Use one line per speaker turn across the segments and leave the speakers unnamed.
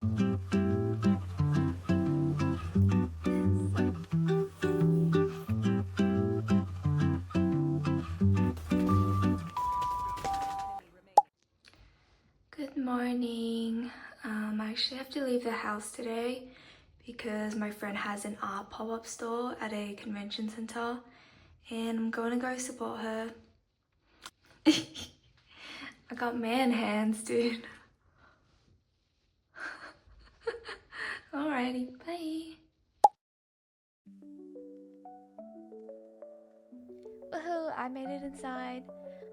Good morning. I actually have to leave the house today because my friend has an art pop-up store at a convention center and I'm going to go support her. I got man hands, dude. Alrighty, bye.
Woohoo, I made it inside.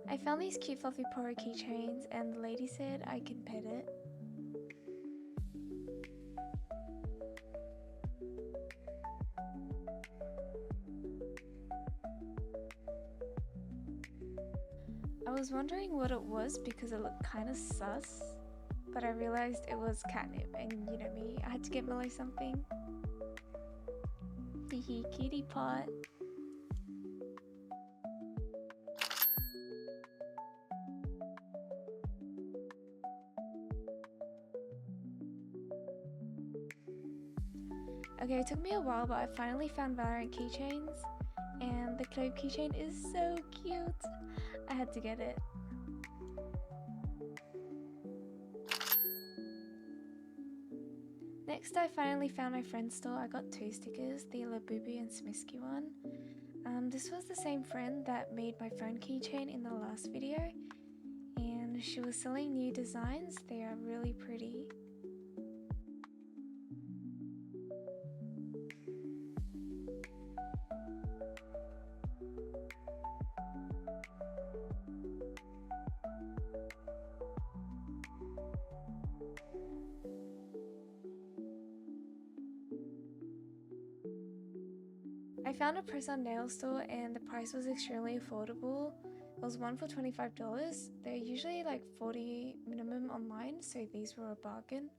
I found these cute fluffy poro keychains and the lady said I can pet it. I was wondering what it was because it looked kind of sus, but I realized it was Catnip, and you know me, I had to get Mello something. Hehe, kitty pot. Okay, it took me a while, but I finally found Valorant keychains, and the Krabby keychain is so cute. I had to get it. Next, I finally found my friend's store. I got two stickers, the Labubu and Smisky one. This was the same friend that made my phone keychain in the last video, and she was selling new designs. They are really pretty. I found a press-on nail store and the price was extremely affordable. It was one for $25. They're usually like $40 minimum online, so these were a bargain.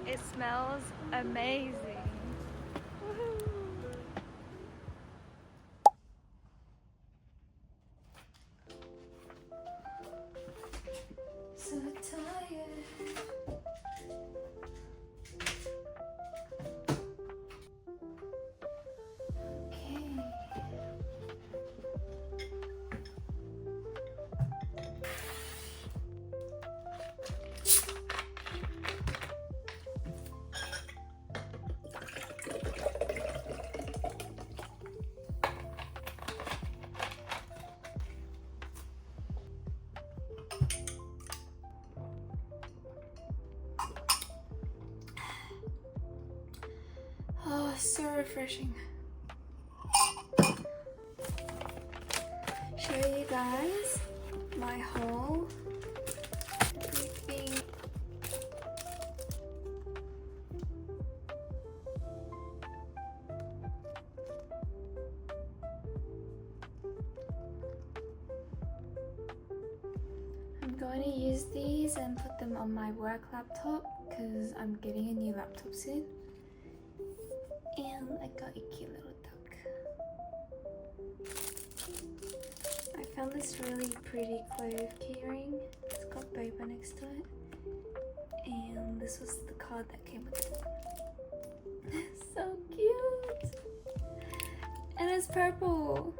It smells amazing. Woohoo.
So tired. Okay. Oh, so refreshing. Show you guys my haul. Everything. I'm going to use these and put them on my work laptop because I'm getting a new laptop soon. And I got a cute little duck. I found this really pretty clove keyring. It's got boba next to it. And this was the card that came with it. So cute! And it's purple!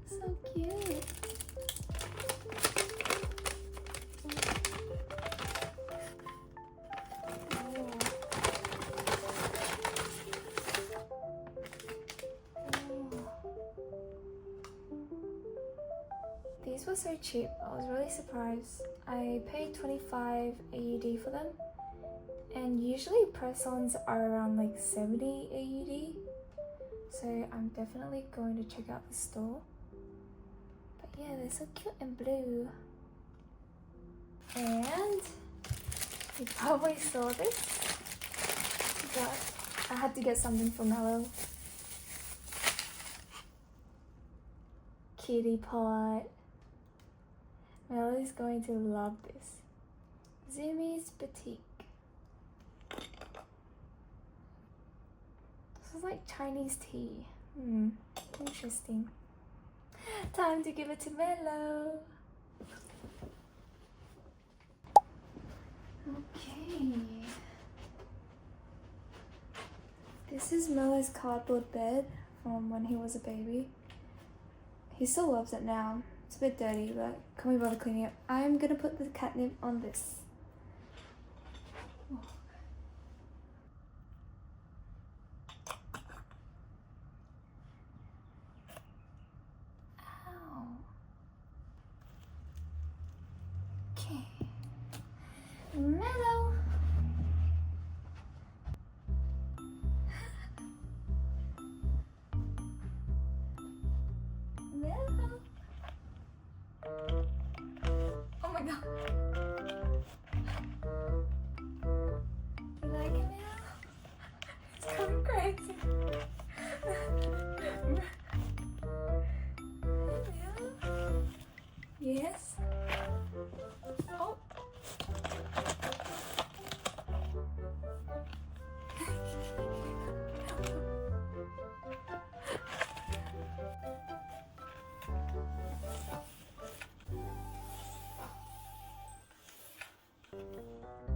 So cute! These were so cheap, I was really surprised. I paid 25 AUD for them, and usually press-ons are around like 70 AUD, so I'm definitely going to check out the store. But yeah, they're so cute and blue. And you probably saw this, but I had to get something for Mello. kitty pot. Melody's going to love this. Zoomies Boutique. This is like Chinese tea. Interesting. Time to give it to Mello. Okay. This is Mello's cardboard bed from when he was a baby. He still loves it now. It's a bit dirty, but can we bother cleaning it? I'm gonna put the catnip on this. Ow. Okay. Mello. Mello. Oh my god. You like it, Mello? It's going crazy. Mello? Yes? Oh.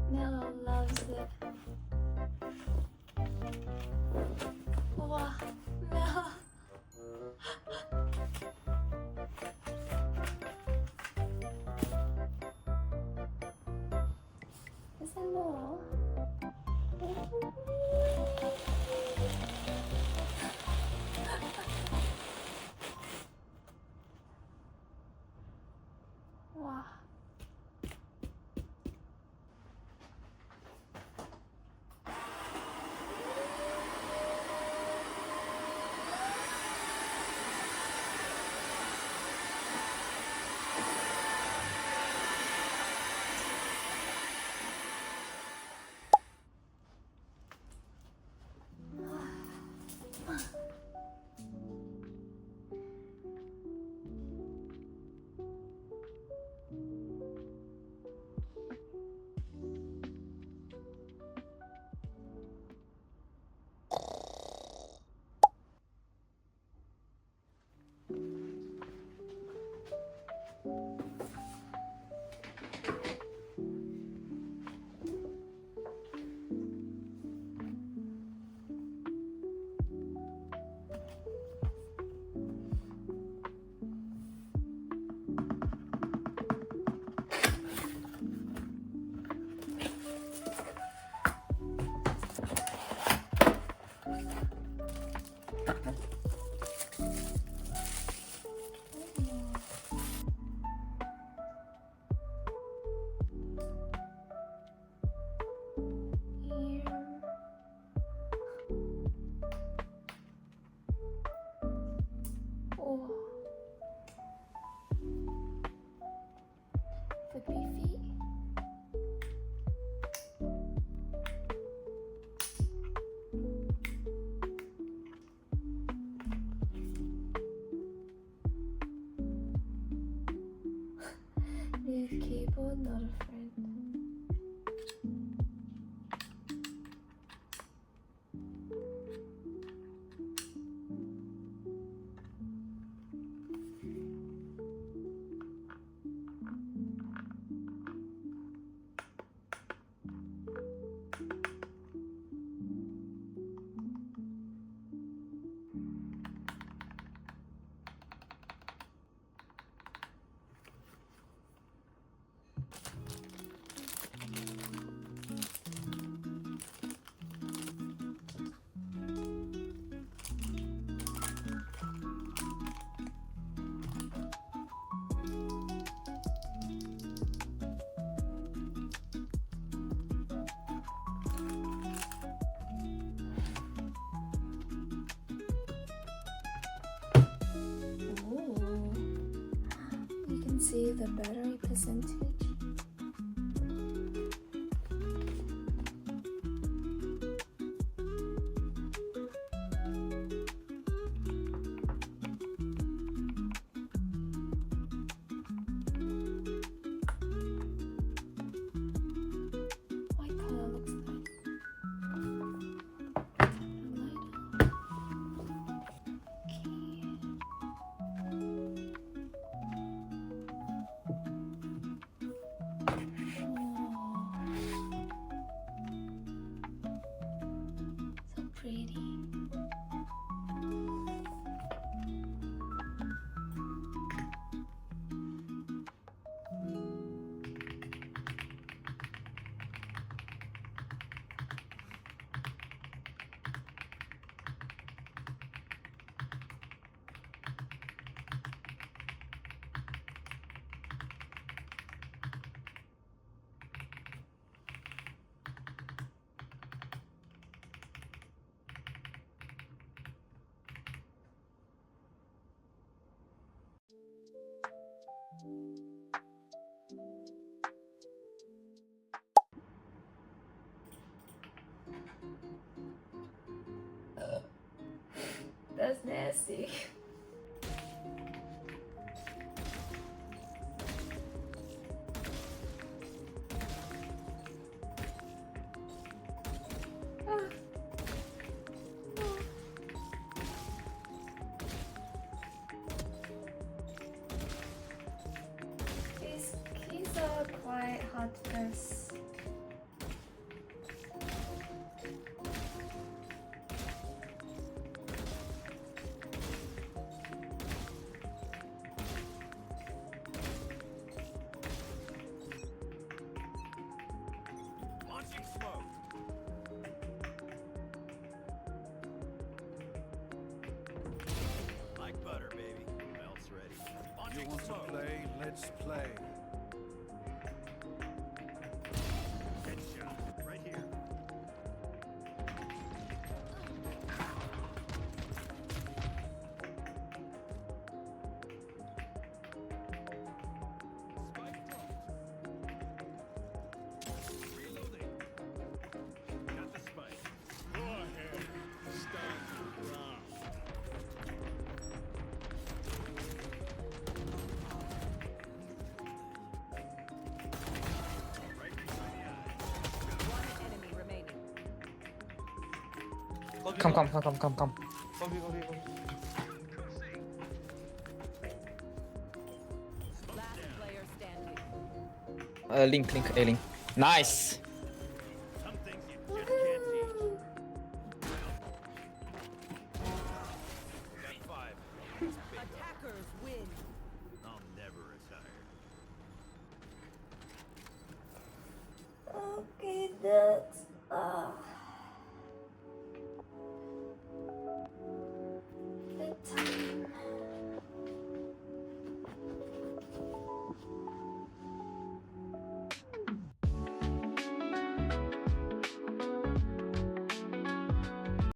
Mello loves it. Wow, Mello. Is that Mello? Wow. Oh. Flippy feet. New keyboard, not a friend. See the battery percentage. nasty. Ah. Oh. These keys are quite hard to press.
You want to play? Let's play. Headshot, right here. Spike dropped. Reloading. Got the spike. Go ahead. Start to round.
Come.
Last player standing.
Link, A link. Nice!